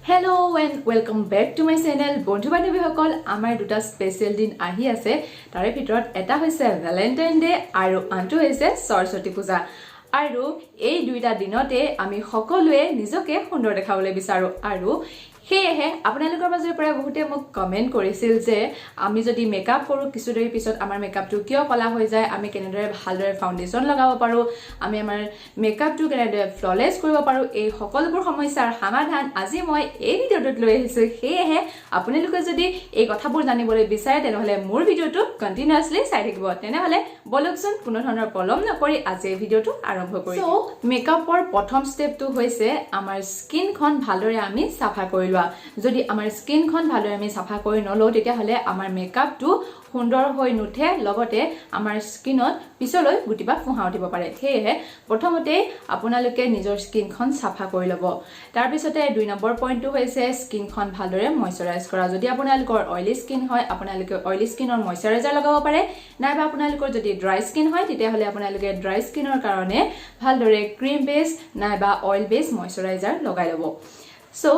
Hello and welcome back to my channel. বন্ধু বান্ধৱী সকল আমাৰ দুটা স্পেশাল দিন আহি আছে তাৰে ভিতৰত এটা হৈছে ভ্যালেন্টাইন ডে আৰু আনটো হৈছে সৰস্বতী পূজা আৰু এই দুইটা দিনতে আমি সকলোৱে নিজকে সুন্দৰ দেখাবলৈ বিচাৰো আৰু সেয়েহে আপোনালোকৰ মাজৰ পৰা বহুতে মোক কমেন্ট কৰিছিল যে আমি যদি মেকআপ কৰো কিছু দেৰি পিছত আমাৰ মেকআপটো কিয় কলা হৈ যায় আমি কেনেদৰে ভালদৰে ফাউন্ডেশন লগাব পাৰো আমি আমাৰ মেকআপটো কেনেদৰে ফ্ললেস কৰিব পাৰো এই সকলোবোৰ সমস্যাৰ সমাধান আজি মই এই ভিডিঅ'টোত লৈ আহিছো সেয়েহে আপোনালোকে যদি এই কথাবোৰ জানিবলৈ বিচাৰে তেনেহলে মোৰ ভিডিঅ'টো কন্টিনিউয়াছলি চাই থাকিব তেনেহলে বলকচোন কোনো ধৰণৰ পলম নকৰি আজি এই ভিডিঅ'টো আৰম্ভ কৰি সো মেকআপৰ প্ৰথম ষ্টেপটো হৈছে আমাৰ স্কিনখন ভালদৰে আমি সাফা কৰি যদি আমাৰ স্কিনখন ভালদৰে আমি সাফা কৰি নলও তেতিয়া হলে আমাৰ মেকআপটো সুন্দৰ হৈ নুঠে লগতে আমাৰ স্কিনত পিছলৈ গুটিবা ফুহা উঠিব পাৰে সেয়েহে প্ৰথমতে আপোনালোকে নিজৰ স্কিনখন সাফা কৰি লব তাৰ পিছতে দুই নম্বৰ পইণ্টটো হৈছে স্কিনখন ভালদৰে ময়শ্চাৰাইজ কৰা যদি আপোনালোকৰ অইলি স্কিন হয় আপোনালোকে অইলি স্কিনৰ ময়শ্চাৰাইজাৰ লগাব পাৰে নাইবা আপোনালোকৰ যদি ড্ৰাই স্কিন হয় তেতিয়া হলে আপোনালোকে ড্ৰাই স্কিনৰ কাৰণে ভালদৰে ক্ৰীম বেস নাইবা অইল বেস ময়শ্চাৰাইজাৰ লগাই লব সো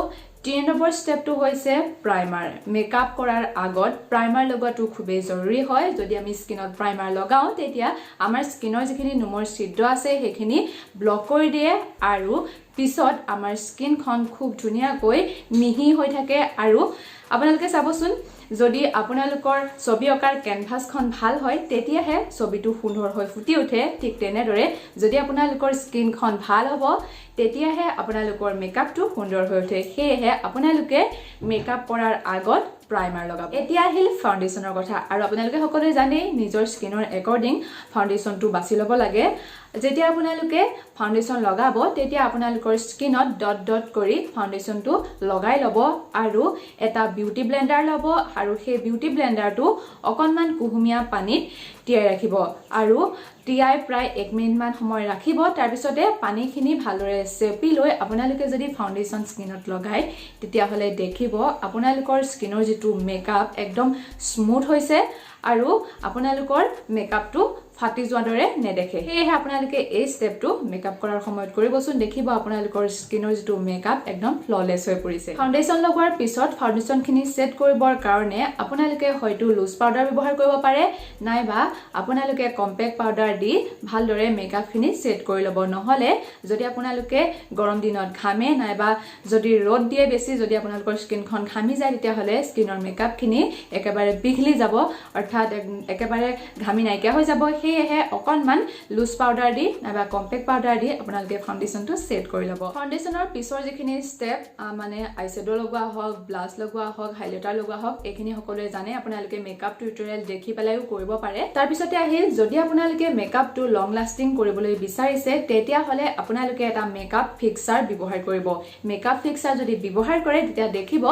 3 নম্বৰ স্টেপটো হৈছে প্ৰাইমাৰ মেকআপ কৰাৰ আগত প্ৰাইমাৰ লগোৱাটো খুবেই জৰুৰী হয় যদি আমি স্কিনত প্ৰাইমাৰ লগাও তেতিয়া আমাৰ স্কিনৰ যিখিনি নুমৰ ছিদ্ৰ আছে সেইখিনি ব্লক কৰি দিয়ে আৰু পিছত আমাৰ স্কিনখন খুব ধুনিয়াকৈ মিহি হৈ থাকে আৰু আপোনালোকে চাবচোন যদি আপোনালোকৰ ছবি অকাৰ কেনভাসখন ভাল হয় তেতিয়াহে ছবিটো সুন্দৰ হৈ ফুটি উঠে ঠিক তেনেদৰে যদি আপোনালোকৰ স্কিনখন ভাল হ'ব তেতিয়াহে আপোনালোকৰ মেকআপটো সুন্দৰ হৈ উঠে সেয়েহে আপোনালোকে মেকআপ কৰাৰ আগত প্ৰাইমাৰ লগাব এতিয়া আহিল ফাউন্ডেশনৰ কথা আৰু আপোনালোকে সকলোৱে জানে নিজৰ স্কিনৰ একৰ্ডিং ফাউন্ডেশনটো বাছি ল'ব লাগে যেতিয়া আপোনালোকে ফাউন্ডেশন লগাব তেতিয়া আপোনালোকৰ স্কিনত ডট ডট কৰি ফাউন্ডেশনটো লগাই ল'ব আৰু এটা বিউটি ব্লেন্ডাৰ ল'ব আৰু সেই বিউটি ব্লেন্ডাৰটো অকনমান কুহুমিয়া পানীত তিয়াই ৰাখিব আৰু তিয়াই প্ৰায় 1 মিনিট মান সময় ৰাখিব তাৰ পিছতে পানীখিনি ভালদৰে চেপি লৈ আপোনালোকে যদি ফাউন্ডেশন স্কিনত লগাই তেতিয়া হলে দেখিব আপোনালোকৰ স্কিনৰ যেটো মেকআপ একদম স্মুথ হৈছে আৰু আপোনালোকৰ মেকআপটো ফাটি যোৱা দৰে নেদেখে সেয়েহে আপোনালোকে এই ষ্টেপটো মেকআপ কৰাৰ সময়ত কৰিবচোন দেখিব আপোনালোকৰ স্কিনৰ যেটো মেকআপ একদম ফ্ললেস হৈ পৰিছে ফাউন্ডেশন লগোৱাৰ পিছত ফাউন্ডেশনখিনি সেট কৰিবৰ কাৰণে আপোনালোকে হয়তো লুজ পাউডাৰ ব্যৱহাৰ কৰিব পাৰে নাইবা আপোনালোকে কম্পেক্ট পাউডাৰ দি ভালদৰে মেকআপখিনি সেট কৰি ল'ব নহলে যদি আপোনালোকে গৰম দিনত ঘামে নাইবা যদি ৰ'দ দিয়ে বেছি যদি আপোনালোকৰ স্কিনখন ঘামি যায় তেতিয়া হলে স্কিনৰ মেকআপখিনি একেবাৰে বিঘলি যাব অৰ্থাৎ একেবাৰে ঘামি নাইকিয়া হৈ যাব সেয়েহে অকনমান লুজ পাউডাৰ দি নাইবা কম্পেক্ট পাউডাৰ দি আপোনালোকে ফাউন্ডেশনটো সেট কৰি ল'ব ফাউন্ডেশনৰ পিছৰ যিখিনি ষ্টেপ মানে আইশ্যাডো লগোৱা হওক ব্লাছ লগোৱা হওক হাইলাইটাৰ লগোৱা হওক এইখিনি সকলোৱে জানে আপোনালোকে মেকআপ টিউটোৰিয়েল দেখি পেলাইও কৰিব পাৰে তাৰ পিছতে আহিল যদি আপোনালোকে মেকআপটো লং লাষ্টিং কৰিবলৈ বিচাৰিছে তেতিয়া হলে আপোনালোকে এটা মেকআপ ফিক্সাৰ ব্যৱহাৰ কৰিব মেকআপ ফিক্সাৰ যদি ব্যৱহাৰ কৰে তেতিয়া দেখিব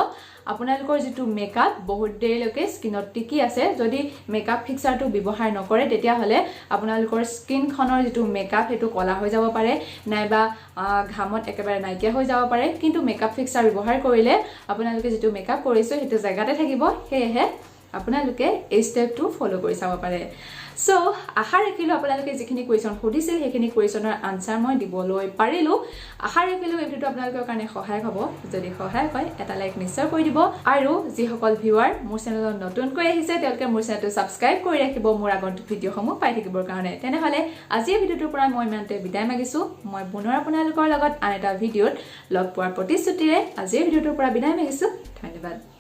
আপোনালোকৰ যেটো মেকআপ বহুত দেৰিলৈকে স্কিনত টিকি আছে যদি মেকআপ ফিক্সাৰটো ব্যৱহাৰ নকৰে তেতিয়া হলে আপোনালোকৰ স্কিনখনৰ যেটো মেকআপ হেতু কলা হৈ যাব পাৰে নাইবা ঘামত একেবাৰে নাইকিয়া হৈ যাব পাৰে কিন্তু মেকআপ ফিক্সাৰ ব্যৱহাৰ কৰিলে আপোনালোকে যেটো মেকআপ কৰিছে হেতু জায়গাতে থাকিব সেয়েহে আপোনালোকে এই ষ্টেপটো ফলো কৰি চাব পাৰে সো আশা ৰাখিলো আপোনালোকে যিখিনি কোৱেশ্চন সুধিছিল সেইখিনি কোৱেশ্চনৰ আনসাৰ মই দিবলৈ পাৰিলো আশা ৰাখিলো এই ভিডিওটো আপোনালোকৰ কাৰণে সহায়ক হ'ব যদি সহায়ক হয় এটা লাইক নিশ্চয় কৰি দিব আৰু যি সকল ভিউৱাৰ মোৰ চেনেলত নতুনকৈ আহিছে তেওঁলোকে মোৰ চেনেলটো সাবস্ক্ৰাইব কৰি ৰাখিব মোৰ আগন্তুক ভিডিওসমূহ পাই থাকিবৰ কাৰণে তেনেহলে আজি ভিডিওটোৰ পৰা মই ইমানতে বিদায় মাগিছো মই পুনৰ আপোনালোকৰ লগত আন এটা ভিডিওত লগ পোৱাৰ প্ৰতিশ্ৰুতিৰে আজি ভিডিওটোৰ পৰা বিদায় মাগিছো ধন্যবাদ